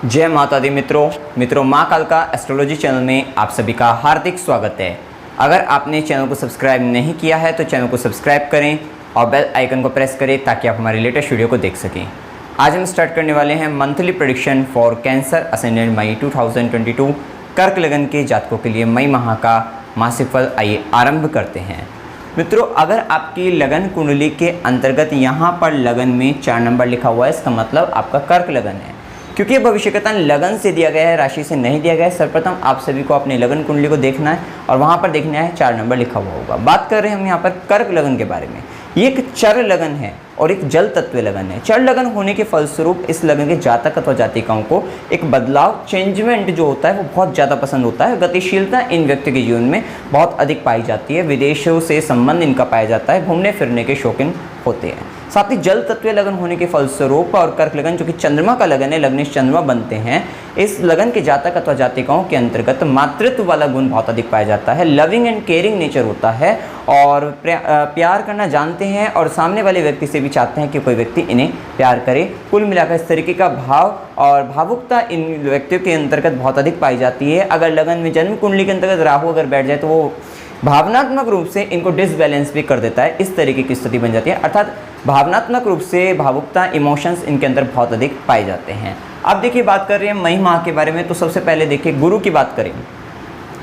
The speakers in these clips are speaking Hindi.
जय माता दी मित्रों माँ कालका एस्ट्रोलॉजी चैनल में आप सभी का हार्दिक स्वागत है। अगर आपने चैनल को सब्सक्राइब नहीं किया है तो चैनल को सब्सक्राइब करें और बेल आइकन को प्रेस करें ताकि आप हमारे लेटेस्ट वीडियो को देख सकें। आज हम स्टार्ट करने वाले हैं monthly prediction for cancer ascendant May 2022 कर्क लगन के जातकों के लिए मई माह का मासिक फल। आइए आरंभ करते हैं। मित्रों, अगर आपकी लगन कुंडली के अंतर्गत यहाँ पर लगन में 4 नंबर लिखा हुआ है, इसका मतलब आपका कर्क लगन है। क्योंकि भविष्य कथन लगन से दिया गया है, राशि से नहीं दिया गया है। सर्वप्रथम आप सभी को अपने लगन कुंडली को देखना है और वहाँ पर देखना है 4 नंबर लिखा हुआ होगा। बात कर रहे हैं हम यहाँ पर कर्क लगन के बारे में। ये एक चर लगन है और एक जल तत्व लगन है। चर लगन होने के फलस्वरूप इस लगन के जातक अथवा जातिकाओं को एक बदलाव, चेंजमेंट जो होता है वो बहुत ज़्यादा पसंद होता है। गतिशीलता इन व्यक्ति के जीवन में बहुत अधिक पाई जाती है। विदेशों से संबंध इनका पाया जाता है। घूमने फिरने के शौकीन होते हैं। साथ ही जल तत्व लगन होने के फलस्वरूप और कर्क लगन जो कि चंद्रमा का लगन है, लग्नेश चंद्रमा बनते हैं। इस लगन के जातक अथवा जातिकाओं के अंतर्गत मातृत्व वाला गुण बहुत अधिक पाया जाता है। लविंग एंड केयरिंग नेचर होता है और प्यार करना जानते हैं और सामने वाले व्यक्ति से भी चाहते हैं कि कोई व्यक्ति इन्हें प्यार करे। कुल मिलाकर इस तरीके का भाव और भावुकता इन व्यक्तियों के अंतर्गत बहुत अधिक पाई जाती है। अगर लगन में जन्म कुंडली के अंतर्गत राहु अगर बैठ जाए तो वो भावनात्मक रूप से इनको डिसबैलेंस भी कर देता है। इस तरीके की स्थिति बन जाती है, अर्थात भावनात्मक रूप से भावुकता, इमोशंस इनके अंदर बहुत अधिक पाए जाते हैं। अब देखिए, बात कर रहे हैं मई माह के बारे में, तो सबसे पहले देखिए गुरु की बात करें,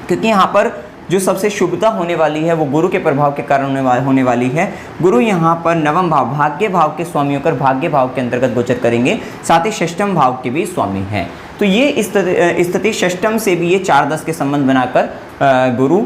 क्योंकि यहाँ पर जो सबसे शुभता होने वाली है वो गुरु के प्रभाव के कारण होने वाली है। गुरु यहाँ पर नवम भाव, भाग्य भाव के स्वामी होकर भाग्य भाव के अंतर्गत गोचर करेंगे। साथ ही षष्ठम भाव के भी स्वामी हैं। तो ये स्थिति षष्ठम से भी ये 4-10 के संबंध बनाकर गुरु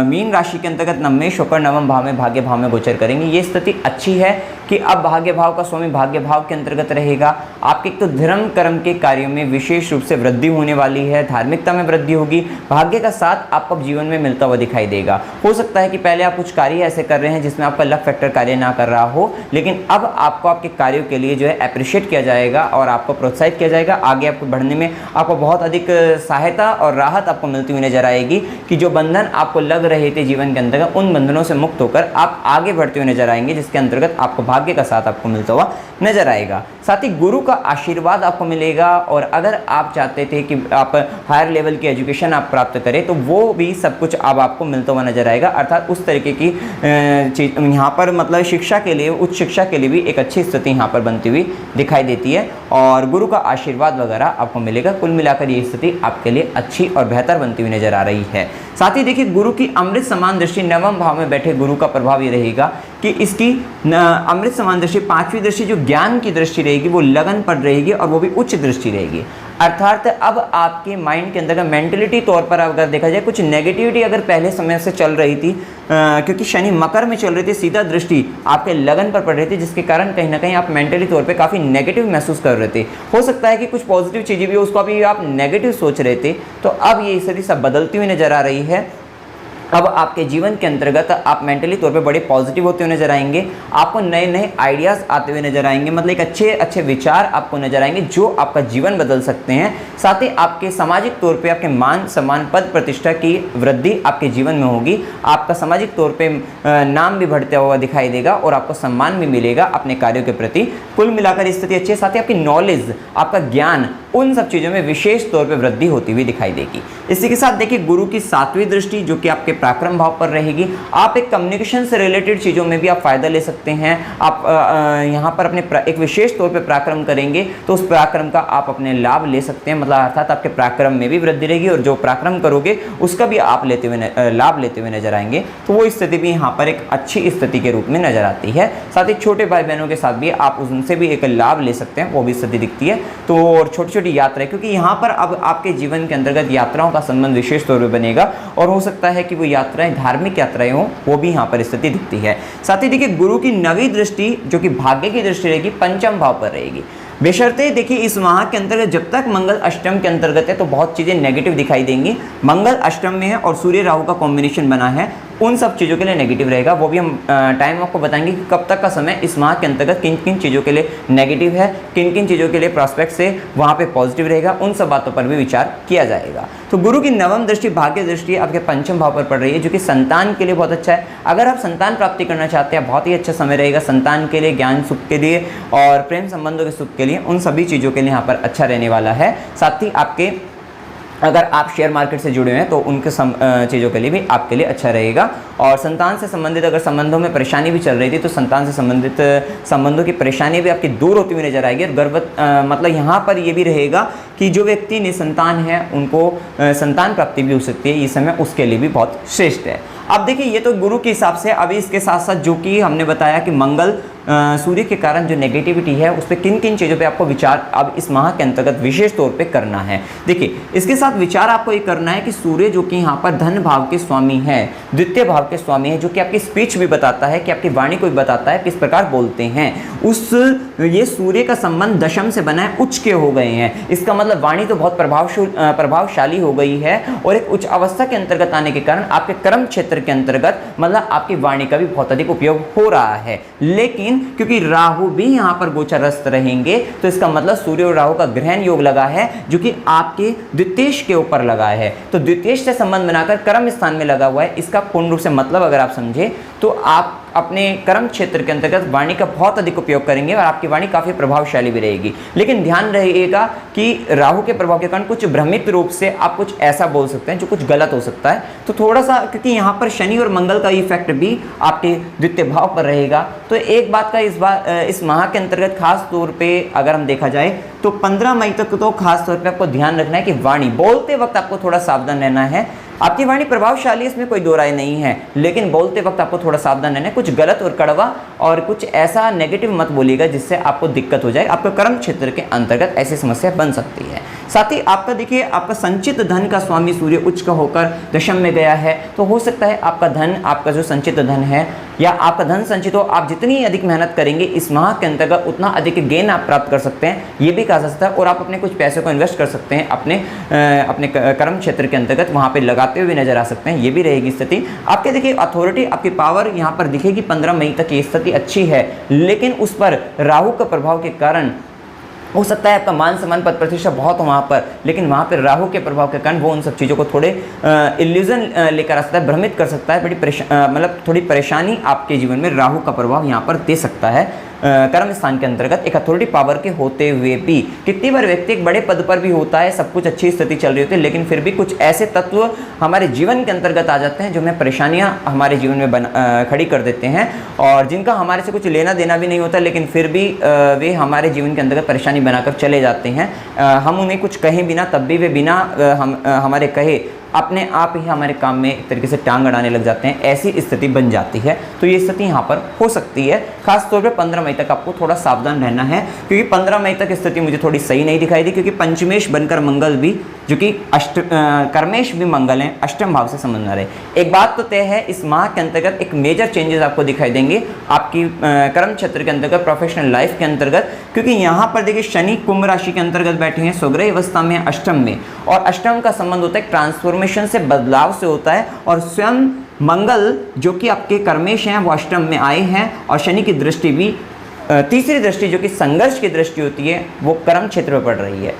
मीन राशि के अंतर्गत नवमेश होकर नवम भाव में, भाग्य भाव में गोचर करेंगे। ये स्थिति अच्छी है कि अब भाग्य भाव का स्वामी भाग्य भाव के अंतर्गत रहेगा। आपके एक तो धर्म कर्म के कार्यों में विशेष रूप से वृद्धि होने वाली है, धार्मिकता में वृद्धि होगी। भाग्य का साथ आपको जीवन में मिलता हुआ दिखाई देगा। हो सकता है कि पहले आप कुछ कार्य ऐसे कर रहे हैं जिसमें आपका लक फैक्टर कार्य ना कर रहा हो, लेकिन अब आपको आपके कार्यों के लिए जो है अप्रिशिएट किया जाएगा और आपको प्रोत्साहित किया जाएगा। आगे आपको बढ़ने में आपको बहुत अधिक सहायता और राहत आपको मिलती हुई नजर आएगी कि जो बंधन आपको लग रहे थे जीवन के अंतर्गत, उन बंधनों से मुक्त होकर आप आगे बढ़ते हुए नजर आएंगे, जिसके अंतर्गत आपको भाग्य का साथ आपको मिलता हुआ नजर आएगा। साथ ही गुरु का आशीर्वाद आपको मिलेगा और अगर आप चाहते थे कि आप हायर लेवल की एजुकेशन आप प्राप्त करें तो वो भी सब कुछ अब आपको मिलता हुआ नजर आएगा। अर्थात उस तरीके की चीज यहाँ पर मतलब शिक्षा के लिए, उच्च शिक्षा के लिए भी एक अच्छी स्थिति यहाँ पर बनती हुई दिखाई देती है और गुरु का आशीर्वाद वगैरह आपको मिलेगा। कुल मिलाकर ये स्थिति आपके लिए अच्छी और बेहतर बनती हुई नजर आ रही है। साथ ही देखिए, गुरु की अमृत समान दृष्टि नवम भाव में बैठे गुरु का प्रभाव ये रहेगा कि इसकी अमृत समान दृष्टि, 5वीं दृष्टि जो ज्ञान की दृष्टि रहेगी वो लगन पर रहेगी और वो भी उच्च दृष्टि रहेगी। अर्थात अब आपके माइंड के अंदर मेंटलिटी तौर पर अगर देखा जाए, कुछ नेगेटिविटी अगर पहले समय से चल रही थी, क्योंकि शनि मकर में चल रही थी, सीधा दृष्टि आपके लगन पर पड़ रही थी, जिसके कारण कहीं ना कहीं आप मेंटली तौर पे काफ़ी नेगेटिव महसूस कर रहे थे। हो सकता है कि कुछ पॉजिटिव चीज़ें भी हो, उसको अभी आप नेगेटिव सोच रहे थे, तो अब ये स्थिति सब बदलती हुई नजर आ रही है। अब आपके जीवन के अंतर्गत आप मेंटली तौर पे बड़े पॉजिटिव होते हुए नजर आएंगे। आपको नए नए आइडियाज़ आते हुए नजर आएंगे, मतलब एक अच्छे अच्छे विचार आपको नजर आएंगे जो आपका जीवन बदल सकते हैं। साथ ही आपके सामाजिक तौर पे आपके मान सम्मान, पद प्रतिष्ठा की वृद्धि आपके जीवन में होगी। आपका सामाजिक तौर पे नाम भी बढ़ता हुआ दिखाई देगा और आपको सम्मान भी मिलेगा अपने कार्यों के प्रति। कुल मिलाकर स्थिति अच्छी है। साथ ही आपकी नॉलेज, आपका ज्ञान, उन सब चीज़ों में विशेष तौर पे वृद्धि होती हुई दिखाई देगी। इसी के साथ देखिए, गुरु की 7वीं दृष्टि जो कि आपके पराक्रम भाव पर रहेगी। आप एक कम्युनिकेशन से रिलेटेड चीज़ों में भी आप फायदा ले सकते हैं। आप यहाँ पर अपने एक विशेष तौर पे पराक्रम करेंगे तो उस पराक्रम का आप अपने लाभ ले सकते हैं, मतलब अर्थात आपके पराक्रम में भी वृद्धि रहेगी और जो पराक्रम करोगे उसका भी आप लाभ लेते हुए नजर आएंगे। तो वो स्थिति भी यहाँ पर एक अच्छी स्थिति के रूप में नजर आती है। साथ ही छोटे भाई बहनों के साथ भी आप उनसे भी एक लाभ ले सकते हैं, वो भी स्थिति दिखती है। तो और छोटी छोटी यात्राएं, क्योंकि यहाँ पर अब आपके जीवन के अंतर्गत यात्राओं का संबंध विशेष तौर पर बनेगा और हो सकता है कि वो यात्राएं धार्मिक यात्राएं हो, वो भी यहाँ पर स्थिति दिखती है। साथ ही देखिए, गुरु की 9वीं दृष्टि जो कि भाग्य की दृष्टि रहेगी, पंचम भाव पर रहेगी। बेशर्ते देखिए, इस माह के अंतर्गत जब तक मंगल अष्टम के अंतर्गत है तो बहुत चीज़ें नेगेटिव दिखाई देंगी। मंगल अष्टम में है और सूर्य राहु का कॉम्बिनेशन बना है, उन सब चीज़ों के लिए नेगेटिव रहेगा। वो भी हम टाइम आपको बताएंगे कि कब तक का समय इस माह के अंतर्गत किन किन चीज़ों के लिए नेगेटिव है, किन किन चीज़ों के लिए प्रॉस्पेक्ट से वहाँ पे पॉजिटिव रहेगा, उन सब बातों पर भी विचार किया जाएगा। तो गुरु की 9वीं दृष्टि भाग्य दृष्टि आपके पंचम भाव पर पड़ रही है, जो कि संतान के लिए बहुत अच्छा है। अगर आप संतान प्राप्ति करना चाहते हैं, बहुत ही अच्छा समय रहेगा संतान के लिए, ज्ञान सुख के लिए और प्रेम संबंधों के सुख के लिए, उन सभी चीज़ों के लिए यहाँ पर अच्छा रहने वाला है। साथ ही आपके अगर आप शेयर मार्केट से जुड़े हुए हैं तो उनके चीज़ों के लिए भी आपके लिए अच्छा रहेगा। और संतान से संबंधित अगर संबंधों में परेशानी भी चल रही थी तो संतान से संबंधित संबंधों की परेशानी भी आपकी दूर होती हुई नजर आएगी। और मतलब यहाँ पर ये भी रहेगा कि जो व्यक्ति निसंतान है उनको संतान प्राप्ति भी हो सकती है, ये समय उसके लिए भी बहुत श्रेष्ठ है। अब देखिए ये तो गुरु के हिसाब से, अभी इसके साथ साथ जो कि हमने बताया कि मंगल सूर्य के कारण जो नेगेटिविटी है उस पर किन किन चीज़ों पे आपको विचार अब इस माह के अंतर्गत विशेष तौर पे करना है। देखिए इसके साथ विचार आपको ये करना है कि सूर्य जो कि यहाँ पर धन भाव के स्वामी है, द्वितीय भाव के स्वामी है, जो कि आपकी स्पीच भी बताता है, कि आपकी वाणी को भी बताता है किस प्रकार बोलते हैं, ये सूर्य का संबंध दशम से बना है, उच्च के हो गए हैं। इसका मतलब वाणी तो बहुत प्रभावशाली हो गई है और एक उच्च अवस्था के अंतर्गत आने के कारण आपके कर्म क्षेत्र के अंतर्गत मतलब आपकी वाणी का भी बहुत अधिक उपयोग हो रहा है। लेकिन क्योंकि राहु भी यहां पर गोचरस्थ रहेंगे तो इसका मतलब सूर्य और राहु का ग्रहण योग लगा है जो कि आपके द्वितीयेश के ऊपर लगा है। तो द्वितीयेश से संबंध बनाकर कर्म स्थान में लगा हुआ है। इसका पूर्ण रूप से मतलब अगर आप समझे तो आप अपने कर्म क्षेत्र के अंतर्गत वाणी का बहुत अधिक उपयोग करेंगे और आपकी वाणी काफ़ी प्रभावशाली भी रहेगी। लेकिन ध्यान रहेगा कि राहु के प्रभाव के कारण कुछ भ्रमित रूप से आप कुछ ऐसा बोल सकते हैं जो कुछ गलत हो सकता है। तो थोड़ा सा, क्योंकि यहाँ पर शनि और मंगल का इफेक्ट भी आपके द्वितीय भाव पर रहेगा, तो एक बात का इस माह के अंतर्गत खास तौर पर अगर हम देखा जाए तो 15 मई तक तो खास तौर पर आपको ध्यान रखना है कि वाणी बोलते वक्त आपको थोड़ा सावधान रहना है। आपकी वाणी प्रभावशाली, इसमें कोई दो राय नहीं है, लेकिन बोलते वक्त आपको थोड़ा सावधान रहना है। कुछ गलत और कड़वा और कुछ ऐसा नेगेटिव मत बोलिएगा जिससे आपको दिक्कत हो जाए। आपके कर्म क्षेत्र के अंतर्गत ऐसी समस्या बन सकती है। साथ ही आपका देखिए, आपका संचित धन का स्वामी सूर्य उच्च का होकर दशम में गया है, तो हो सकता है आपका धन, आपका जो संचित धन है या आपका धन संचित हो, आप जितनी अधिक मेहनत करेंगे इस माह के अंतर्गत उतना अधिक गेन आप प्राप्त कर सकते हैं, ये भी कहा जा सकता है। और आप अपने कुछ पैसे को इन्वेस्ट कर सकते हैं अपने कर्म क्षेत्र के अंतर्गत, वहाँ पे लगाते हुए नजर आ सकते हैं, ये भी रहेगी स्थिति। आपके देखिए अथॉरिटी, आपकी पावर यहाँ पर दिखेगी 15 मई तक ये स्थिति अच्छी है, लेकिन उस पर राहु का प्रभाव के कारण हो सकता है आपका मान सम्मान पद प्रतिष्ठा बहुत हो वहाँ पर, लेकिन वहाँ पर राहु के प्रभाव के कारण वो उन सब चीज़ों को थोड़े इल्यूजन लेकर आ सकता है, भ्रमित कर सकता है, मतलब थोड़ी परेशानी आपके जीवन में राहु का प्रभाव यहाँ पर दे सकता है। कर्म स्थान के अंतर्गत एक अथॉरिटी पावर के होते हुए भी कितनी बार व्यक्ति एक बड़े पद पर भी होता है, सब कुछ अच्छी स्थिति चल रही होती है, लेकिन फिर भी कुछ ऐसे तत्व हमारे जीवन के अंतर्गत आ जाते हैं जो हमें परेशानियां हमारे जीवन में खड़ी कर देते हैं और जिनका हमारे से कुछ लेना देना भी नहीं होता, लेकिन फिर भी वे हमारे जीवन के अंतर्गत परेशानी बनाकर चले जाते हैं। हम उन्हें कुछ कहें बिना, तब भी वे बिना हमारे कहे अपने आप ही हमारे काम में एक तरीके से टांग अड़ाने लग जाते हैं, ऐसी स्थिति बन जाती है। तो ये स्थिति यहाँ पर हो सकती है। खास तौर पे 15 मई तक आपको थोड़ा सावधान रहना है, क्योंकि 15 मई तक स्थिति मुझे थोड़ी सही नहीं दिखाई दी, क्योंकि पंचमेश बनकर मंगल भी, जो कि कर्मेश भी मंगल हैं, अष्टम भाव से संबंध रहे। एक बात तो तय है, इस माह के अंतर्गत एक मेजर चेंजेस आपको दिखाई देंगे आपकी कर्म क्षेत्र के अंतर्गत, प्रोफेशनल लाइफ के अंतर्गत, क्योंकि यहाँ पर देखिए शनि कुंभ राशि के अंतर्गत बैठे हैं, स्वग्रह अवस्था में, अष्टम में, और अष्टम का संबंध होता है ट्रांसफॉर्मेशन से, बदलाव से होता है। और स्वयं मंगल जो कि आपके कर्मेश हैं वो अष्टम में आए हैं, और शनि की दृष्टि भी, तीसरी दृष्टि जो कि संघर्ष की दृष्टि होती है, वो कर्म क्षेत्र में पड़ रही है।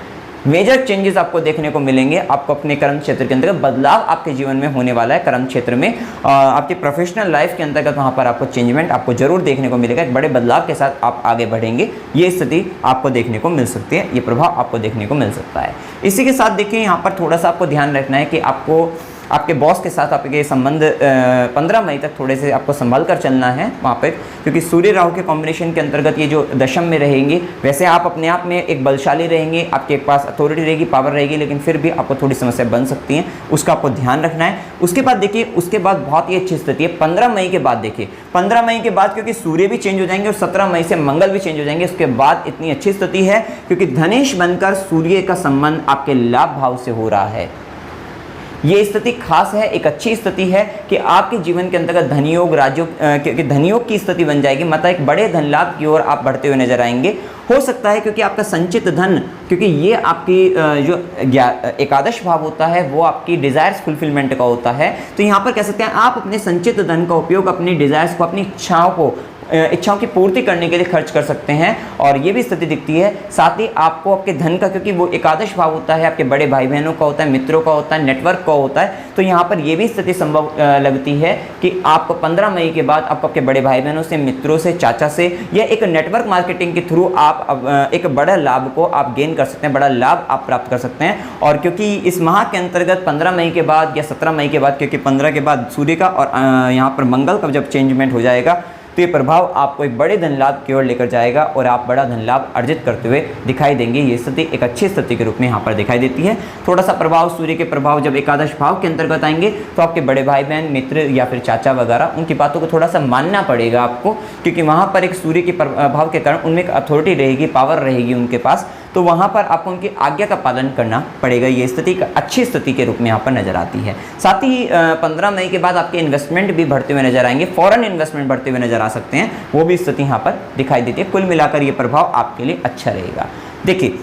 मेजर चेंजेस आपको देखने को मिलेंगे, आपको अपने कर्म क्षेत्र के अंतर्गत बदलाव आपके जीवन में होने वाला है। कर्म क्षेत्र में आपके प्रोफेशनल लाइफ के अंतर्गत वहाँ पर आपको चेंजमेंट आपको जरूर देखने को मिलेगा। एक बड़े बदलाव के साथ आप आगे बढ़ेंगे, ये स्थिति आपको देखने को मिल सकती है, ये प्रभाव आपको देखने को मिल सकता है। इसी के साथ देखिए यहाँ पर थोड़ा सा आपको ध्यान रखना है कि आपको आपके बॉस के साथ आपके संबंध 15 मई तक थोड़े से आपको संभाल कर चलना है वहाँ पर, क्योंकि सूर्य राहु के कॉम्बिनेशन के अंतर्गत ये जो दशम में रहेंगे, वैसे आप अपने आप में एक बलशाली रहेंगे, आपके पास अथॉरिटी रहेगी, पावर रहेगी, लेकिन फिर भी आपको थोड़ी समस्या बन सकती हैं, उसका आपको ध्यान रखना है। उसके बाद देखिए, उसके बाद बहुत ही अच्छी स्थिति है 15 मई के बाद। देखिए 15 मई के बाद क्योंकि सूर्य भी चेंज हो जाएंगे और 17 मई से मंगल भी चेंज हो जाएंगे, उसके बाद इतनी अच्छी स्थिति है क्योंकि धनेश बनकर सूर्य का संबंध आपके लाभ भाव से हो रहा है। ये स्थिति खास है, एक अच्छी स्थिति है कि आपके जीवन के अंतर्गत धनयोग, राजयोग, क्योंकि धनयोग की स्थिति बन जाएगी, मतलब एक बड़े धन लाभ की ओर आप बढ़ते हुए नजर आएंगे। हो सकता है क्योंकि आपका संचित धन, क्योंकि ये आपकी जो एकादश भाव होता है वो आपकी डिजायर्स फुलफिलमेंट का होता है, तो यहाँ पर कह सकते हैं आप अपने संचित धन का उपयोग अपनी डिजायर्स को, अपनी इच्छाओं को इच्छाओं की पूर्ति करने के लिए खर्च कर सकते हैं, और ये भी स्थिति दिखती है। साथ ही आपको आपके धन का, क्योंकि वो एकादश भाव होता है, आपके बड़े भाई बहनों का होता है, मित्रों का होता है, नेटवर्क का होता है, तो यहाँ पर ये भी स्थिति संभव लगती है कि आपको 15 मई के बाद आपको आपके बड़े भाई बहनों से, मित्रों से, चाचा से या एक नेटवर्क मार्केटिंग के थ्रू आप एक बड़ा लाभ को आप गेन कर सकते हैं, बड़ा लाभ आप प्राप्त कर सकते हैं। और क्योंकि इस माह के अंतर्गत 15 मई के बाद या 17 मई के बाद, क्योंकि 15 के बाद सूर्य का और यहाँ पर मंगल का जब चेंजमेंट हो जाएगा, तो ये प्रभाव आपको एक बड़े धन लाभ की ओर लेकर जाएगा और आप बड़ा धन लाभ अर्जित करते हुए दिखाई देंगे। ये स्थिति एक अच्छी स्थिति के रूप में यहाँ पर दिखाई देती है। थोड़ा सा प्रभाव, सूर्य के प्रभाव जब एकादश भाव के अंतर्गत आएंगे तो आपके बड़े भाई बहन, मित्र या फिर चाचा वगैरह, उनकी बातों को थोड़ा सा मानना पड़ेगा आपको, क्योंकि वहाँ पर एक सूर्य के प्रभाव के कारण उनमें एक अथॉरिटी रहेगी, पावर रहेगी उनके पास, तो वहाँ पर आपको उनकी आज्ञा का पालन करना पड़ेगा। ये स्थिति एक अच्छी स्थिति के रूप में यहाँ पर नजर आती है। साथ ही 15 मई के बाद आपके इन्वेस्टमेंट भी बढ़ते हुए नजर आएंगे, फॉरेन इन्वेस्टमेंट बढ़ते हुए नजर आ सकते हैं, वो भी स्थिति यहाँ पर दिखाई देती है। कुल मिलाकर ये प्रभाव आपके लिए अच्छा रहेगा। देखिए,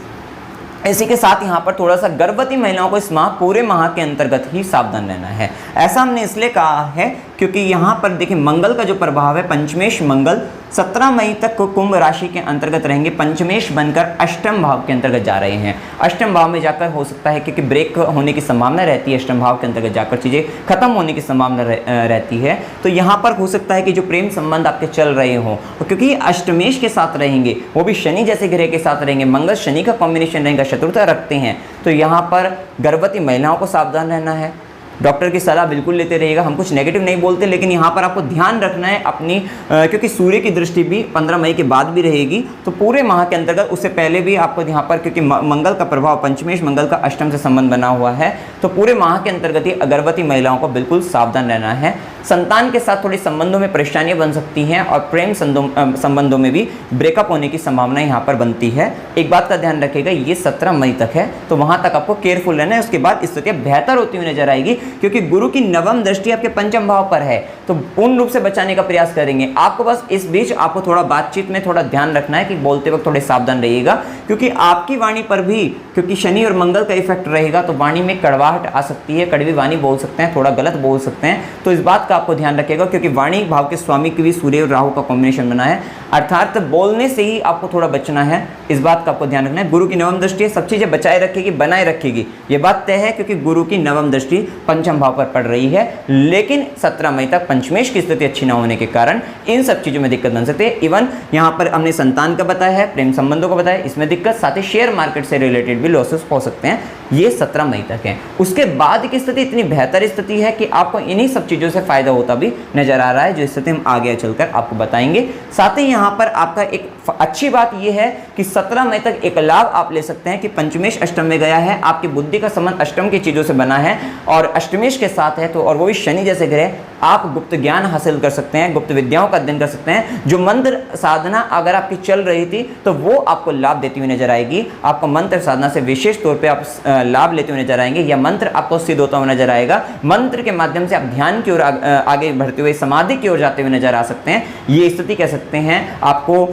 इसी के साथ यहाँ पर थोड़ा सा गर्भवती महिलाओं को इस माह, पूरे माह के अंतर्गत ही सावधान रहना है। ऐसा हमने इसलिए कहा है क्योंकि यहाँ पर देखिए, मंगल का जो प्रभाव है, पंचमेश मंगल 17 मई तक कुंभ राशि के अंतर्गत रहेंगे, पंचमेश बनकर अष्टम भाव के अंतर्गत जा रहे हैं। अष्टम भाव में जाकर हो सकता है, क्योंकि ब्रेक होने की संभावना रहती है, अष्टम भाव के अंतर्गत जाकर चीज़ें खत्म होने की संभावना रहती है। तो यहाँ पर हो सकता है कि जो प्रेम संबंध आपके चल रहे हों, क्योंकि अष्टमेश के साथ रहेंगे, वो भी शनि जैसे ग्रह के साथ रहेंगे, मंगल शनि का कॉम्बिनेशन रहेगा, शत्रुता रखते हैं, तो यहाँ पर गर्भवती महिलाओं को सावधान रहना है। डॉक्टर की सलाह बिल्कुल लेते रहिएगा। हम कुछ नेगेटिव नहीं बोलते, लेकिन यहाँ पर आपको ध्यान रखना है अपनी, क्योंकि सूर्य की दृष्टि भी 15 मई के बाद भी रहेगी, तो पूरे माह के अंतर्गत, उससे पहले भी आपको यहाँ पर, क्योंकि मंगल का प्रभाव, पंचमेश मंगल का अष्टम से संबंध बना हुआ है, तो पूरे माह के अंतर्गत ही गर्भवती महिलाओं को बिल्कुल सावधान रहना है। संतान के साथ थोड़ी संबंधों में परेशानियां बन सकती हैं और प्रेम संबंधों में भी ब्रेकअप होने की संभावना यहाँ पर बनती है। एक बात का ध्यान रखिएगा, ये 17 मई तक है, तो वहां तक आपको केयरफुल रहना है। उसके बाद स्थितियां बेहतर होती हुई नजर आएगी, क्योंकि गुरु की नवम दृष्टि आपके पंचम भाव पर है, तो पूर्ण रूप से बचाने का प्रयास करेंगे। आपको बस इस बीच आपको थोड़ा बातचीत में थोड़ा ध्यान रखना है कि बोलते वक्त थोड़े सावधान रहिएगा, क्योंकि आपकी वाणी पर भी, क्योंकि शनि और मंगल का इफेक्ट रहेगा, तो वाणी में कड़वाहट आ सकती है, कड़वी वाणी बोल सकते हैं, थोड़ा गलत बोल सकते हैं, तो इस बात का आपको ध्यान रखिएगा, क्योंकि वाणी भाव के स्वामी की भी सूर्य और राहु का कॉम्बिनेशन बना है, अर्थात बोलने से ही आपको थोड़ा बचना है। इस बात का आपको ध्यान रखना है। गुरु की नवम दृष्टि सब चीजें बचाए रखेगी, बनाए रखेगी, ये बात तय है, क्योंकि गुरु की नवम दृष्टि पंचम भाव पर पड़ रही है। लेकिन 17 मई तक पंचमेश की स्थिति अच्छी ना होने के कारण इन सब चीजों में दिक्कत बन सकती है। इवन यहाँ पर हमने संतान का बताया है, प्रेम संबंधों का बताया, इसमें दिक्कत, साथ ही शेयर मार्केट से रिलेटेड भी लॉसेस हो सकते हैं। ये 17 मई तक है। उसके बाद की स्थिति इतनी बेहतर स्थिति है कि आपको इन्हीं सब चीजों से फायदा होता भी नजर आ रहा है, जो स्थिति हम आगे चलकर आपको बताएंगे। साथ ही यहाँ पर आपका एक अच्छी बात यह है कि 17 मई तक एक लाभ आप ले सकते हैं कि पंचमेश अष्टम में गया है, आपकी बुद्धि का संबंध अष्टम की चीजों से बना है और अष्टमेश के साथ है, तो और वो भी शनि जैसे ग्रह, आप गुप्त ज्ञान हासिल कर सकते हैं, गुप्त विद्याओं का अध्ययन कर सकते हैं। जो मंत्र साधना अगर आपकी चल रही थी तो वो आपको लाभ देती हुई नजर आएगी। आपको मंत्र साधना से विशेष तौर पे आप लाभ लेते हुए नजर आएंगे, या मंत्र आपको सिद्ध होता हुआ नजर आएगा। मंत्र के माध्यम से आप ध्यान की ओर आगे बढ़ते हुए समाधि की ओर जाते हुए नजर आ सकते हैं। ये स्थिति कह सकते हैं। आपको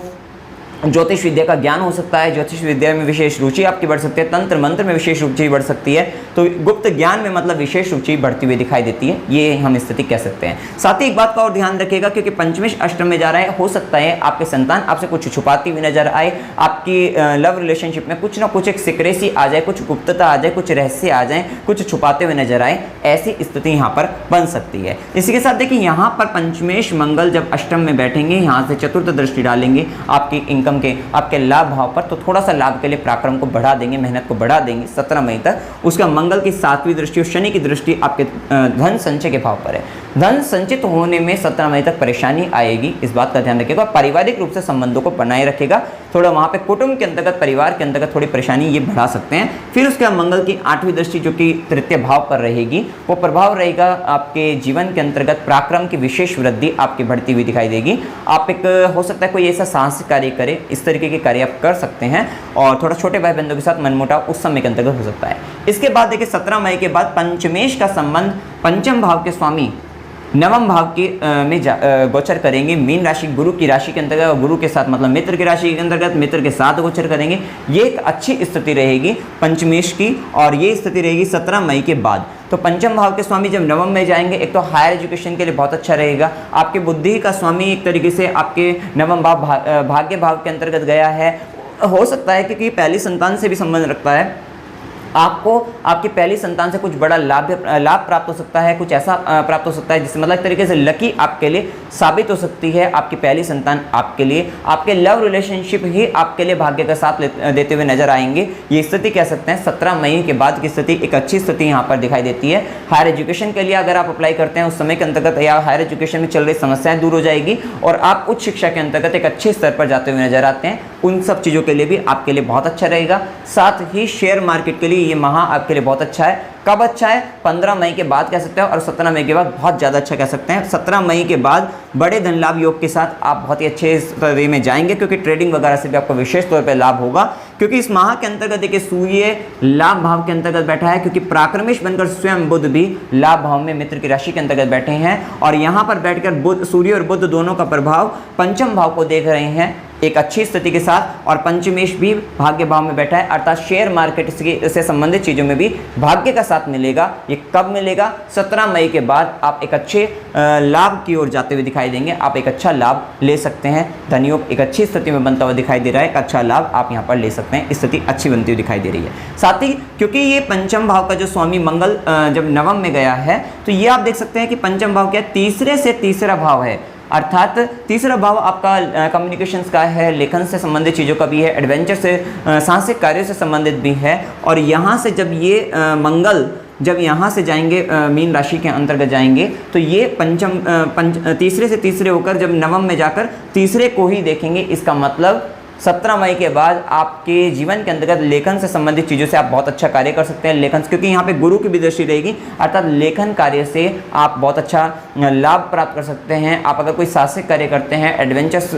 ज्योतिष विद्या का ज्ञान हो सकता है, ज्योतिष विद्या में विशेष रुचि आपकी बढ़ सकती है, तंत्र मंत्र में विशेष रुचि बढ़ सकती है, तो गुप्त ज्ञान में मतलब विशेष रुचि बढ़ती हुई दिखाई देती है, ये हम स्थिति कह सकते हैं। साथ ही एक बात का और ध्यान रखिएगा, क्योंकि पंचमेश अष्टम में जा रहा है, हो सकता है आपके संतान आपसे कुछ छुपाती हुई नजर आए, आपकी लव रिलेशनशिप में कुछ ना कुछ एक सिक्रेसी आ जाए, कुछ गुप्तता आ जाए, कुछ रहस्य आ जाए, कुछ छुपाते हुए नजर आए, ऐसी स्थिति यहाँ पर बन सकती है। इसी के साथ देखिए, यहाँ पर पंचमेश मंगल जब अष्टम में बैठेंगे, यहाँ से चतुर्थ दृष्टि डालेंगे आपकी इनकम के, आपके लाभ भाव पर, तो थोड़ा सा लाभ के लिए पराक्रम को बढ़ा देंगे, मेहनत को बढ़ा देंगे 17 मई तक। उसका मंगल की 7वीं दृष्टि और शनि की दृष्टि आपके धन संचय के भाव पर है। धन संचित होने में 17 मई तक परेशानी आएगी, इस बात का ध्यान रखिएगा। पारिवारिक रूप से संबंधों को बनाए रखेगा, थोड़ा वहां पे कुटुंब के अंतर्गत, परिवार के अंतर्गत थोड़ी परेशानी ये बढ़ा सकते हैं। फिर उसके बाद मंगल की 8वीं दृष्टि जो कि तृतीय भाव पर रहेगी, वो प्रभाव रहेगा आपके जीवन के अंतर्गत पराक्रम की विशेष वृद्धि आपकी बढ़ती हुई दिखाई देगी। आप एक हो सकता है कोई ऐसा साहसिक कार्य करें, इस तरीके के कार्य आप कर सकते हैं, और थोड़ा छोटे भाई बंधुओं के साथ मनमुटाव उस समय के अंतर्गत हो सकता है। इसके बाद देखिए 17 मई के बाद पंचमेश का संबंध पंचम भाव के स्वामी नवम भाव के में गोचर करेंगे। मीन राशि गुरु की राशि के अंतर्गत, गुरु के साथ मतलब मित्र की राशि के अंतर्गत मित्र के साथ गोचर करेंगे। ये एक अच्छी स्थिति रहेगी पंचमेश की, और ये स्थिति रहेगी 17 मई के बाद। तो पंचम भाव के स्वामी जब नवम में जाएंगे, एक तो हायर एजुकेशन के लिए बहुत अच्छा रहेगा। आपके बुद्धि का स्वामी एक तरीके से आपके नवम भाव भाग्य भाव के अंतर्गत गया है। हो सकता है क्योंकि पहली संतान से भी संबंध रखता है, आपको आपकी पहली संतान से कुछ बड़ा लाभ प्राप्त हो सकता है, कुछ ऐसा प्राप्त हो सकता है जिससे मतलब एक तरीके से लकी आपके लिए साबित हो सकती है। आपकी पहली संतान आपके लिए, आपके लव रिलेशनशिप ही आपके लिए भाग्य का साथ देते हुए नजर आएंगे। ये स्थिति कह सकते हैं 17 मई के बाद की स्थिति एक अच्छी स्थिति यहाँ पर दिखाई देती है। हायर एजुकेशन के लिए अगर आप अप्लाई करते हैं उस समय के अंतर्गत, या हायर एजुकेशन में चल रही समस्याएं दूर हो जाएगी और आप उच्च शिक्षा के अंतर्गत एक अच्छे स्तर पर जाते हुए नजर आते हैं। उन सब चीज़ों के लिए भी आपके लिए बहुत अच्छा रहेगा। साथ ही शेयर मार्केट के लिए ये माह आपके लिए बहुत अच्छा है। कब अच्छा है? 15 मई के बाद कह सकते हैं, और 17 मई के बाद बहुत ज़्यादा अच्छा कह सकते हैं। 17 मई के बाद बड़े धन लाभ योग के साथ आप बहुत ही अच्छे स्तर में जाएंगे, क्योंकि ट्रेडिंग वगैरह से भी आपको विशेष तौर पर लाभ होगा। क्योंकि इस माह के अंतर्गत देखिए सूर्य लाभ भाव के अंतर्गत बैठा है, क्योंकि पराक्रमेश बनकर स्वयं बुध भी लाभ भाव में मित्र की राशि के अंतर्गत बैठे हैं, और यहाँ पर बैठकर बुध, सूर्य और बुध दोनों का प्रभाव पंचम भाव को देख रहे हैं एक अच्छी स्थिति के साथ। और पंचमेश भी भाग्य भाव में बैठा है, अर्थात शेयर मार्केट से संबंधित चीज़ों में भी भाग्य का साथ मिलेगा। ये कब मिलेगा? 17 मई के बाद आप एक अच्छे लाभ की ओर जाते हुए दिखाई देंगे। आप एक अच्छा लाभ ले सकते हैं। धनयोग एक अच्छी स्थिति में बनता हुआ दिखाई दे रहा है, एक अच्छा लाभ आप यहाँ पर ले सकते हैं। स्थिति अच्छी बनती हुई दिखाई दे रही है। साथ ही क्योंकि ये पंचम भाव का जो स्वामी मंगल जब नवम में गया है, तो ये आप देख सकते हैं कि पंचम भाव क्या तीसरे से तीसरा भाव है, अर्थात तीसरा भाव आपका कम्युनिकेशंस का है, लेखन से संबंधित चीज़ों का भी है, एडवेंचर से साहसिक कार्यों से संबंधित भी है। और यहाँ से जब ये मंगल जब यहाँ से जाएंगे मीन राशि के अंतर्गत जाएंगे, तो ये तीसरे से तीसरे होकर जब नवम में जाकर तीसरे को ही देखेंगे। इसका मतलब 17 मई के बाद आपके जीवन के अंतर्गत लेखन से संबंधित चीज़ों से आप बहुत अच्छा कार्य कर सकते हैं। लेखन, क्योंकि यहाँ पे गुरु की भी दृष्टि रहेगी, अर्थात लेखन कार्य से आप बहुत अच्छा लाभ प्राप्त कर सकते हैं। आप अगर कोई साहसिक कार्य करते हैं, एडवेंचर्स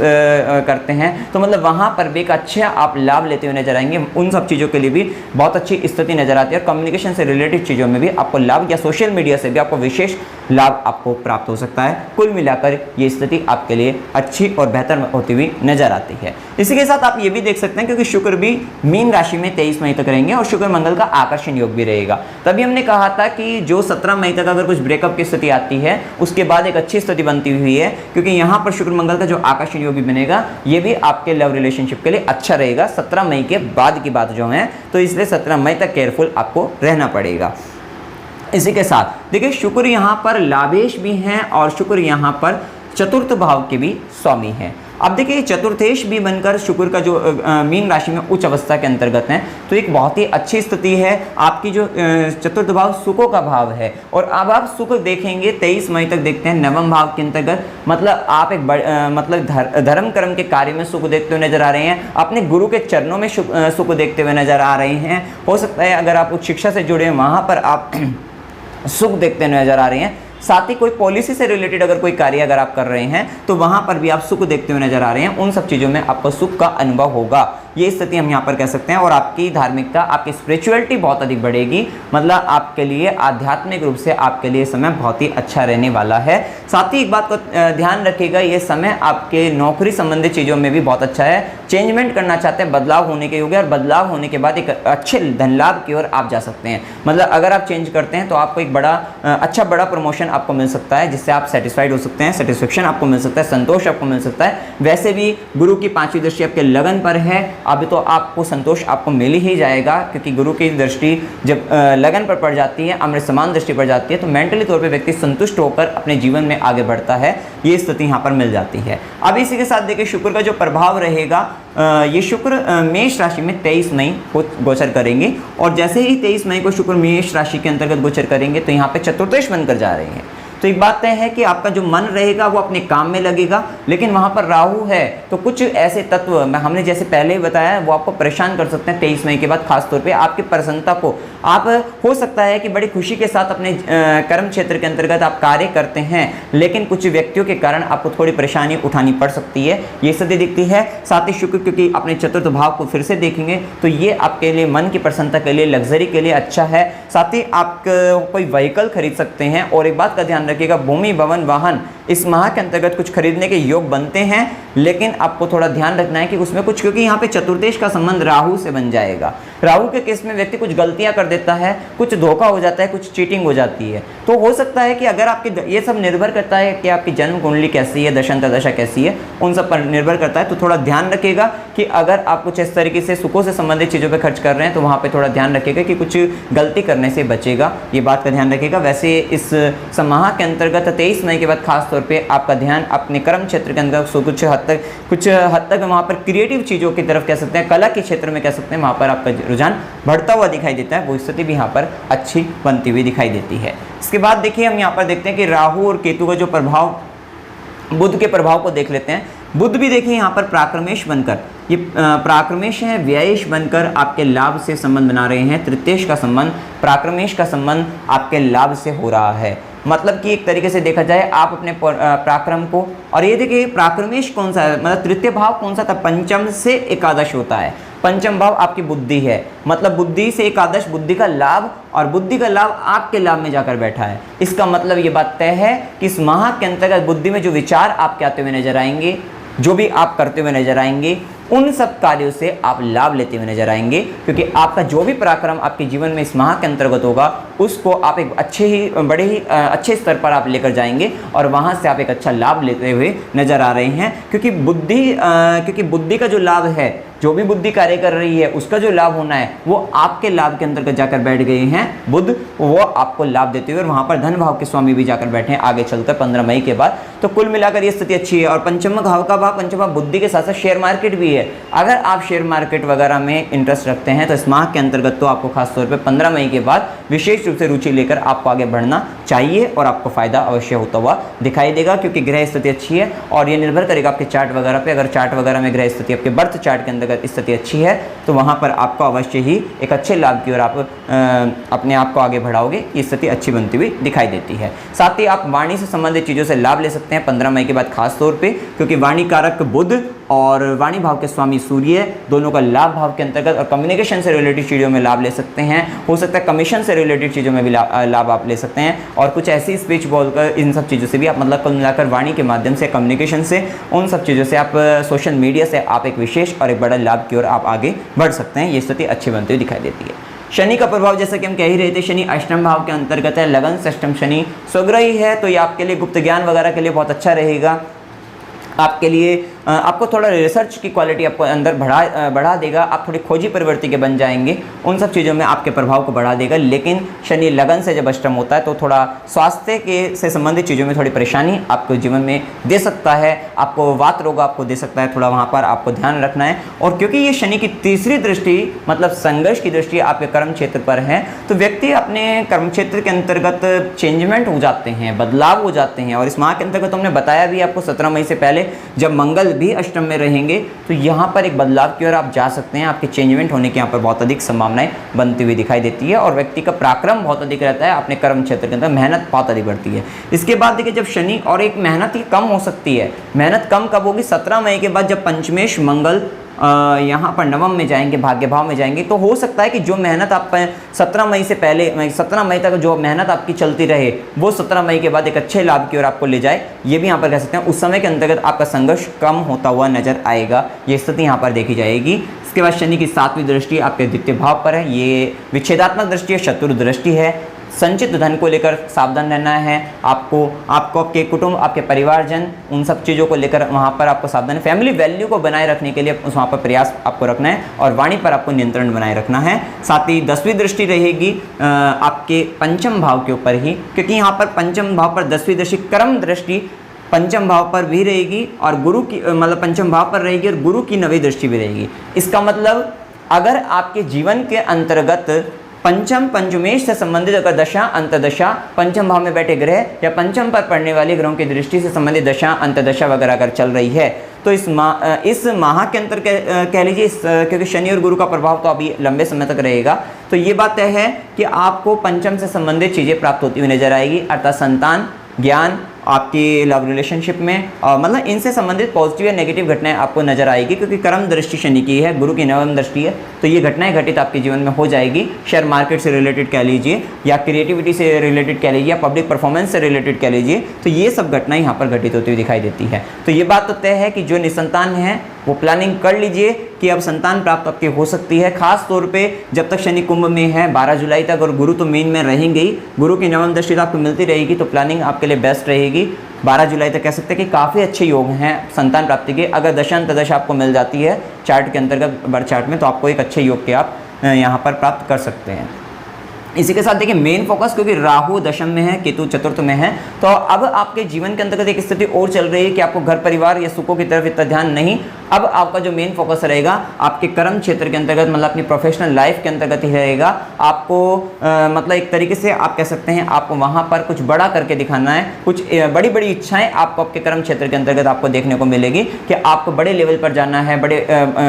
करते हैं, तो मतलब वहाँ पर भी एक अच्छा आप लाभ लेते हुए नजर आएंगे। उन सब चीज़ों के लिए भी बहुत अच्छी स्थिति नजर आती है। और कम्युनिकेशन से रिलेटेड चीज़ों में भी आपको लाभ, या सोशल मीडिया से भी आपको विशेष लाभ आपको प्राप्त हो सकता है। कुल मिलाकर ये स्थिति आपके लिए अच्छी और बेहतर होती हुई नजर आती है। इसी के साथ आप ये भी देख सकते हैं, क्योंकि शुक्र भी मीन राशि में 23 मई तक रहेंगे, और शुक्र मंगल का आकर्षण योग भी रहेगा। तभी हमने कहा था कि जो 17 मई तक अगर कुछ ब्रेकअप की स्थिति आती है, उसके बाद एक अच्छी स्थिति बनती हुई है, क्योंकि यहाँ पर शुक्र मंगल का जो आकर्षण योग भी बनेगा, ये भी आपके लव रिलेशनशिप के लिए अच्छा रहेगा 17 मई के बाद की बात जो है। तो इसलिए 17 मई तक केयरफुल आपको रहना पड़ेगा। इसी के साथ देखिए शुक्र यहाँ पर लाभेश भी हैं, और शुक्र यहाँ पर चतुर्थ भाव के भी स्वामी हैं। अब देखिए चतुर्थेश भी बनकर शुक्र का जो मीन राशि में उच्च अवस्था के अंतर्गत है, तो एक बहुत ही अच्छी स्थिति है। आपकी जो चतुर्थ भाव सुखों का भाव है, और अब आप सुख देखेंगे 23 मई तक देखते हैं नवम भाव के अंतर्गत। मतलब आप एक मतलब धर्म कर्म के कार्य में सुख देखते हुए नजर आ रहे हैं, अपने गुरु के चरणों में सुख देखते हुए नजर आ रहे हैं। हो सकता है अगर आप उच्च शिक्षा से जुड़े हैं, वहाँ पर आप सुख देखते हुए नजर आ रहे हैं। साथ ही कोई पॉलिसी से रिलेटेड अगर कोई कार्य अगर आप कर रहे हैं, तो वहां पर भी आप सुख देखते हुए नजर आ रहे हैं। उन सब चीज़ों में आपको सुख का अनुभव होगा, ये स्थिति हम यहाँ पर कह सकते हैं। और आपकी धार्मिकता, आपकी स्पिरिचुअलिटी बहुत अधिक बढ़ेगी। मतलब आपके लिए आध्यात्मिक रूप से आपके लिए समय बहुत ही अच्छा रहने वाला है। साथ ही एक बात को ध्यान रखिएगा, ये समय आपके नौकरी संबंधित चीज़ों में भी बहुत अच्छा है। चेंजमेंट करना चाहते हैं, बदलाव होने के योग है, और बदलाव होने के बाद एक अच्छे धन लाभ की ओर आप जा सकते हैं। मतलब अगर आप चेंज करते हैं तो आपको एक अच्छा बड़ा प्रमोशन आपको मिल सकता है, जिससे आप सेटिस्फाइड हो सकते हैं, सेटिस्फेक्शन आपको मिल सकता है, संतोष आपको मिल सकता है। वैसे भी गुरु की 5वीं दृष्टि आपके लगन पर है, अभी तो आपको संतोष आपको मिल ही जाएगा, क्योंकि गुरु की दृष्टि जब लगन पर पड़ जाती है, अमृत समान दृष्टि पड़ जाती है, तो मेंटली तौर पे व्यक्ति संतुष्ट होकर अपने जीवन में आगे बढ़ता है। ये स्थिति यहाँ पर मिल जाती है। अब इसी के साथ देखिए शुक्र का जो प्रभाव रहेगा, ये शुक्र मेष राशि में 23 मई को गोचर करेंगे, और जैसे ही 23 मई को शुक्र मेष राशि के अंतर्गत गोचर करेंगे, तो यहाँ पे चतुर्थेश बनकर जा रहे हैं। तो एक बात तय है कि आपका जो मन रहेगा वो अपने काम में लगेगा, लेकिन वहाँ पर राहु है, तो कुछ ऐसे तत्व हमने जैसे पहले ही बताया वो आपको परेशान कर सकते हैं 23 मई के बाद। खासतौर पे आपकी प्रसन्नता को, आप हो सकता है कि बड़ी खुशी के साथ अपने कर्म क्षेत्र के अंतर्गत आप कार्य करते हैं, लेकिन कुछ व्यक्तियों के कारण आपको थोड़ी परेशानी उठानी पड़ सकती है, ये स्थिति दिखती है। साथ ही शुक्र क्योंकि अपने चतुर्थ भाव को फिर से देखेंगे, तो ये आपके लिए मन की प्रसन्नता के लिए, लग्जरी के लिए अच्छा है। साथ ही आप कोई व्हीकल खरीद सकते हैं। और एक बात का ध्यान रखिएगा भूमि भवन वाहन इस माह के अंतर्गत कुछ खरीदने के योग बनते हैं, लेकिन आपको थोड़ा ध्यान रखना है कि उसमें कुछ, क्योंकि यहाँ पे चतुर्देश का संबंध राहु से बन जाएगा। राहु के केस में व्यक्ति कुछ गलतियां कर देता है, कुछ धोखा हो जाता है, कुछ चीटिंग हो जाती है। तो हो सकता है कि अगर आपके, ये सब निर्भर करता है कि आपकी जन्म कुंडली कैसी है, दशा कैसी है, उन सब पर निर्भर करता है। तो थोड़ा ध्यान रखिएगा कि अगर आप कुछ इस तरीके से सुखों से संबंधित चीज़ों पर खर्च कर रहे हैं तो वहाँ पर थोड़ा ध्यान रखिएगा कि कुछ गलती करने से बचेगा, ये बात का ध्यान रखिएगा। वैसे इस समाह के अंतर्गत 23 मई के बाद खास तौर पे आपका ध्यान अपने कर्म क्षेत्र के अंदर कुछ हद तक वहाँ पर क्रिएटिव चीज़ों की तरफ कह सकते हैं, कला के क्षेत्र में कह सकते हैं, वहाँ पर आपका रुझान बढ़ता हुआ दिखाई देता है। वो स्थिति भी यहाँ पर अच्छी बनती हुई दिखाई देती है। इसके बाद देखिए हम यहाँ पर देखते हैं कि राहु और केतु का जो प्रभाव, बुध के प्रभाव को देख लेते हैं। बुध भी देखिए यहाँ पर प्राक्रमेश बनकर, ये प्राक्रमेश है, व्ययेश बनकर आपके लाभ से संबंध बना रहे हैं। तृतीयेश का संबंध, प्राक्रमेश का संबंध आपके लाभ से हो रहा है। मतलब कि एक तरीके से देखा जाए आप अपने पराक्रम को, और ये देखिए प्राक्रमेश कौन सा है, मतलब तृतीय भाव कौन सा था, पंचम से एकादश होता है। पंचम भाव आपकी बुद्धि है, मतलब बुद्धि से एकादश बुद्धि का लाभ, और बुद्धि का लाभ आपके लाभ में जाकर बैठा है। इसका मतलब ये बात तय है कि इस माह के अंतर्गत बुद्धि में जो विचार आपके आते हुए नजर आएंगे, जो भी आप करते हुए नजर आएंगे, उन सब कार्यों से आप लाभ लेते हुए नजर आएंगे, क्योंकि आपका जो भी पराक्रम आपके जीवन में इस माह के अंतर्गत होगा उसको आप एक बड़े ही अच्छे स्तर पर आप लेकर जाएंगे, और वहां से आप एक अच्छा लाभ लेते हुए नजर आ रहे हैं। क्योंकि बुद्धि का जो लाभ है, जो भी बुद्धि कार्य कर रही है उसका जो लाभ होना है वो आपके लाभ के अंतर्गत जाकर बैठ गए हैं बुध, वो आपको लाभ देते हुए, और वहां पर धन भाव के स्वामी भी जाकर बैठे हैं आगे चलकर 15 मई के बाद। तो कुल मिलाकर ये स्थिति अच्छी है। और पंचम भाव का भाव, पंचम भाव बुद्धि के साथ साथ शेयर मार्केट भी है। अगर आप शेयर मार्केट वगैरह में इंटरेस्ट रखते हैं तो इस माह के अंतर्गत तो आपको खासतौर पर 15 मई के बाद विशेष रूप से रुचि लेकर आपको आगे बढ़ना चाहिए, और आपको फायदा अवश्य होता हुआ दिखाई देगा, क्योंकि ग्रह स्थिति अच्छी है। और ये निर्भर करेगा आपके चार्ट वगैरह पे। अगर चार्ट वगैरह में ग्रह स्थिति, आपके बर्थ चार्ट के अंतर्गत स्थिति अच्छी है तो वहां पर आपको अवश्य ही एक अच्छे लाभ की ओर आप अपने आप को आगे बढ़ाओगे, ये स्थिति अच्छी बनती हुई दिखाई देती है। साथ ही आप वाणी से संबंधित चीज़ों से लाभ ले सकते हैं 15 मई के बाद खास तौर पे, क्योंकि वाणी कारक बुध और वाणी भाव के स्वामी सूर्य दोनों का लाभ भाव के अंतर्गत, और कम्युनिकेशन से रिलेटेड चीज़ों में लाभ ले सकते हैं। हो सकता है कमीशन से रिलेटेड चीज़ों में भी लाभ आप ले सकते हैं, और कुछ ऐसी स्पीच बोलकर इन सब चीज़ों से भी आप, मतलब कुल मिलाकर वाणी के माध्यम से, कम्युनिकेशन से, उन सब चीज़ों से आप, सोशल मीडिया से आप एक विशेष और एक बड़ा लाभ की ओर आप आगे बढ़ सकते हैं। ये स्थिति अच्छी बनती हुई दिखाई देती है। शनि का प्रभाव, जैसा कि हम कह ही रहे थे, शनि अष्टम भाव के अंतर्गत है, लगन से अष्टम शनि स्वग्रही है, तो ये आपके लिए गुप्त ज्ञान वगैरह के लिए बहुत अच्छा रहेगा। आपके लिए आपको थोड़ा रिसर्च की क्वालिटी आपको अंदर बढ़ा देगा, आप थोड़ी खोजी प्रवृत्ति के बन जाएंगे, उन सब चीज़ों में आपके प्रभाव को बढ़ा देगा। लेकिन शनि लगन से जब अष्टम होता है तो थोड़ा स्वास्थ्य के से संबंधित चीज़ों में थोड़ी परेशानी आपको जीवन में दे सकता है, आपको वात रोग आपको दे सकता है, थोड़ा वहाँ पर आपको ध्यान रखना है। और क्योंकि ये शनि की तीसरी दृष्टि, मतलब संघर्ष की दृष्टि आपके कर्म क्षेत्र पर है, तो व्यक्ति अपने कर्म क्षेत्र के अंतर्गत चेंजमेंट हो जाते हैं, बदलाव हो जाते हैं। और इस माह के अंतर्गत हमने बताया भी आपको 17 मई से पहले जब मंगल भी अष्टम में रहेंगे तो यहाँ पर एक बदलाव की ओर आप जा सकते हैं। आपके चेंजमेंट होने की यहाँ पर बहुत अधिक संभावनाएं बनती हुई दिखाई देती है, और व्यक्ति का पराक्रम बहुत अधिक रहता है, अपने कर्म क्षेत्र के अंदर मेहनत बहुत अधिक बढ़ती है। इसके बाद देखिए जब शनि, और एक मेहनत ही कम हो सकती है, मेहनत कम कब होगी, 17 मई के बाद जब पंचमेश मंगल यहाँ पर नवम में जाएंगे, भाग्य भाव में जाएंगे, तो हो सकता है कि जो मेहनत आप 17 मई से पहले, 17 मई तक जो मेहनत आपकी चलती रहे वो 17 मई के बाद एक अच्छे लाभ की ओर आपको ले जाए। ये भी यहाँ पर कह सकते हैं। उस समय के अंतर्गत आपका संघर्ष कम होता हुआ नजर आएगा, ये स्थिति यहाँ पर देखी जाएगी। इसके बाद शनि की 7वीं दृष्टि आपके द्वितीय भाव पर है, ये विच्छेदात्मक दृष्टि है, शत्रु दृष्टि है। संचित धन को लेकर सावधान रहना है आपको आपके कुटुंब, आपके परिवारजन, उन सब चीज़ों को लेकर वहाँ पर आपको सावधान, फैमिली वैल्यू को बनाए रखने के लिए वहाँ पर प्रयास आपको रखना है, और वाणी पर आपको नियंत्रण बनाए रखना है। साथ ही 10वीं दृष्टि रहेगी आपके पंचम भाव के ऊपर ही, क्योंकि यहाँ पर पंचम भाव पर 10वीं दृष्टि, कर्म दृष्टि पंचम भाव पर भी रहेगी, और गुरु की, मतलब पंचम भाव पर रहेगी, और गुरु की 9वीं दृष्टि भी रहेगी। इसका मतलब अगर आपके जीवन के अंतर्गत पंचमेश से संबंधित अगर दशा अंतदशा, पंचम भाव में बैठे ग्रह या पंचम पर पड़ने वाले ग्रहों की दृष्टि से संबंधित दशा अंतदशा वगैरह अगर चल रही है, तो इस माह के अंतर कह लीजिए, क्योंकि शनि और गुरु का प्रभाव तो अभी लंबे समय तक रहेगा, तो ये बात तय है कि आपको पंचम से संबंधित चीज़ें प्राप्त होती हुई नजर आएगी, अर्थात संतान, ज्ञान, आपकी लव रिलेशनशिप में, मतलब इनसे संबंधित पॉजिटिव या नेगेटिव घटनाएं आपको नजर आएगी, क्योंकि कर्म दृष्टि शनि की है, गुरु की नवम दृष्टि है, तो ये घटनाएं घटित आपके जीवन में हो जाएगी। शेयर मार्केट से रिलेटेड कह लीजिए, या क्रिएटिविटी से रिलेटेड कह लीजिए, या पब्लिक परफॉर्मेंस से रिलेटेड कह लीजिए, तो ये सब घटनाएं यहाँ पर घटित होती हुई दिखाई देती है। तो ये बात तो तय है कि जो निसंतान है वो प्लानिंग कर लीजिए कि अब संतान प्राप्त आपकी हो सकती है, खास तौर पे जब तक शनि कुंभ में है 12 जुलाई तक, और गुरु तो मीन में रहेंगे ही, गुरु की नवम दृष्टि आपको मिलती रहेगी, तो प्लानिंग आपके लिए बेस्ट रहेगी। 12 जुलाई तक कह सकते हैं कि काफ़ी अच्छे योग हैं संतान प्राप्ति के। अगर दशांतदश आपको मिल जाती है चार्ट के अंतर्गत, बर्थ चार्ट में, तो आपको एक अच्छे योग के आप यहाँ पर प्राप्त कर सकते हैं। इसी के साथ देखिए मेन फोकस, क्योंकि राहु दशम में है, केतु चतुर्थ में है, तो अब आपके जीवन के अंतर्गत एक स्थिति और चल रही है कि आपको घर परिवार या सुखों की तरफ इतना ध्यान नहीं, अब आपका जो मेन फोकस रहेगा आपके कर्म क्षेत्र के अंतर्गत, मतलब अपनी प्रोफेशनल लाइफ के अंतर्गत ही रहेगा। आपको मतलब एक तरीके से आप कह सकते हैं आपको वहाँ पर कुछ बड़ा करके दिखाना है, कुछ बड़ी बड़ी इच्छाएं आपको आपके कर्म क्षेत्र के अंतर्गत आपको देखने को मिलेगी कि आपको बड़े लेवल पर जाना है,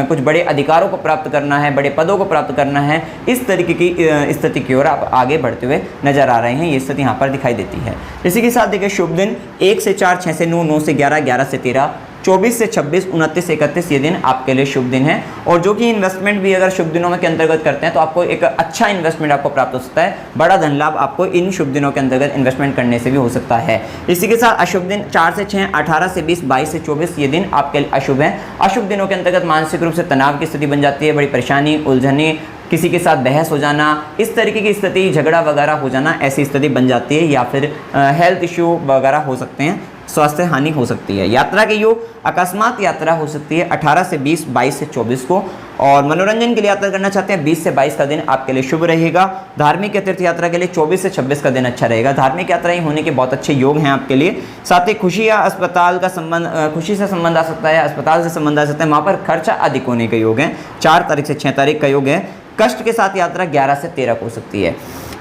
कुछ बड़े अधिकारों को प्राप्त करना है, बड़े पदों को प्राप्त करना है, इस तरीके की स्थिति की ओर आप आगे बढ़ते हुए नजर आ रहे हैं। ये स्थिति यहाँ पर दिखाई देती है। इसी के साथ देखिए शुभ दिन 1 से 4, 6 से 9, 9 से 11, 11 से 13, 24 से 26, 29 से 31 ये दिन आपके लिए शुभ दिन है। और जो कि इन्वेस्टमेंट भी अगर शुभ दिनों में के अंतर्गत करते हैं तो आपको एक अच्छा इन्वेस्टमेंट आपको प्राप्त हो सकता है, बड़ा धन लाभ आपको इन शुभ दिनों के अंतर्गत इन्वेस्टमेंट करने से भी हो सकता है। इसी के साथ अशुभ दिन 4 से 6, 18 से 20, 22 से 24 ये दिन आपके लिए अशुभ है। अशुभ दिनों के अंतर्गत मानसिक रूप से तनाव की स्थिति बन जाती है, बड़ी परेशानी, उलझने, किसी के साथ बहस हो जाना, इस तरीके की स्थिति, झगड़ा वगैरह हो जाना, ऐसी स्थिति बन जाती है, या फिर हेल्थ इश्यू वगैरह हो सकते हैं, स्वास्थ्य हानि हो सकती है। यात्रा के योग, अकस्मात यात्रा हो सकती है 18 से 20, 22 से 24 को। और मनोरंजन के लिए यात्रा करना चाहते हैं 20 से 22 का दिन आपके लिए शुभ रहेगा। धार्मिक या तीर्थ यात्रा के लिए 24 से 26 का दिन अच्छा रहेगा। धार्मिक यात्राएं होने के बहुत अच्छे योग हैं आपके लिए। साथ ही खुशी या अस्पताल का संबंध, खुशी से संबंध आ सकता है, अस्पताल से संबंध आ सकता है, वहाँ पर खर्चा अधिक होने के योग हैं। 4 तारीख से 6 तारीख का योग है। कष्ट के साथ यात्रा 11 से 13 को हो सकती है।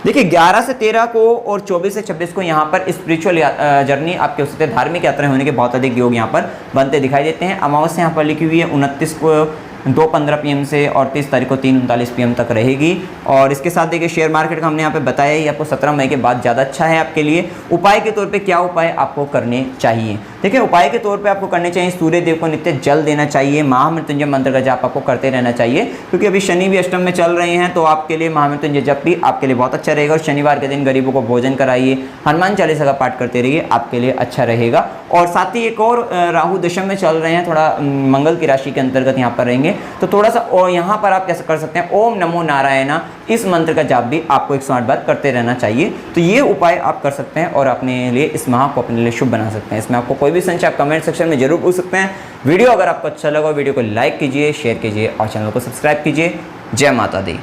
देखिए 11 से 13 को और 24 से 26 को यहाँ पर स्पिरिचुअल जर्नी आपके हो सकते हैं, धार्मिक यात्राएं होने के बहुत अधिक योग यहाँ पर बनते दिखाई देते हैं। अमावस्या यहाँ पर लिखी हुई है 29 को 2:15 PM से, और 30 तारीख को 3:39 PM तक रहेगी। और इसके साथ देखिए शेयर मार्केट का हमने यहाँ पे बताया ही आपको, 17 मई के बाद ज़्यादा अच्छा है आपके लिए। उपाय के तौर पे क्या उपाय आपको करने चाहिए? देखिए उपाय के तौर पे आपको करने चाहिए, सूर्य देव को नित्य जल देना चाहिए, महामृत्युंजय मंत्र का जाप आपको करते रहना चाहिए, क्योंकि अभी शनि भी अष्टम में चल रहे हैं, तो आपके लिए महामृत्युंजय जप भी आपके लिए बहुत अच्छा रहेगा। और शनिवार के दिन गरीबों को भोजन कराइए, हनुमान चालीसा का पाठ करते रहिए, आपके लिए अच्छा रहेगा। और साथ ही एक और राहु दशम में चल रहे हैं, थोड़ा मंगल की राशि के अंतर्गत यहाँ पर रहेंगे, तो थोड़ा सा और यहाँ पर आप कैसे कर सकते हैं, ओम नमो नारायण, इस मंत्र का जाप भी आपको 108 बार करते रहना चाहिए। तो ये उपाय आप कर सकते हैं और अपने लिए इस माह को अपने लिए शुभ बना सकते हैं। इसमें आपको कोई भी संशय आप कमेंट सेक्शन में जरूर पूछ सकते हैं। वीडियो अगर आपको अच्छा लगा, वीडियो को लाइक कीजिए, शेयर कीजिए और चैनल को सब्सक्राइब कीजिए। जय माता दी।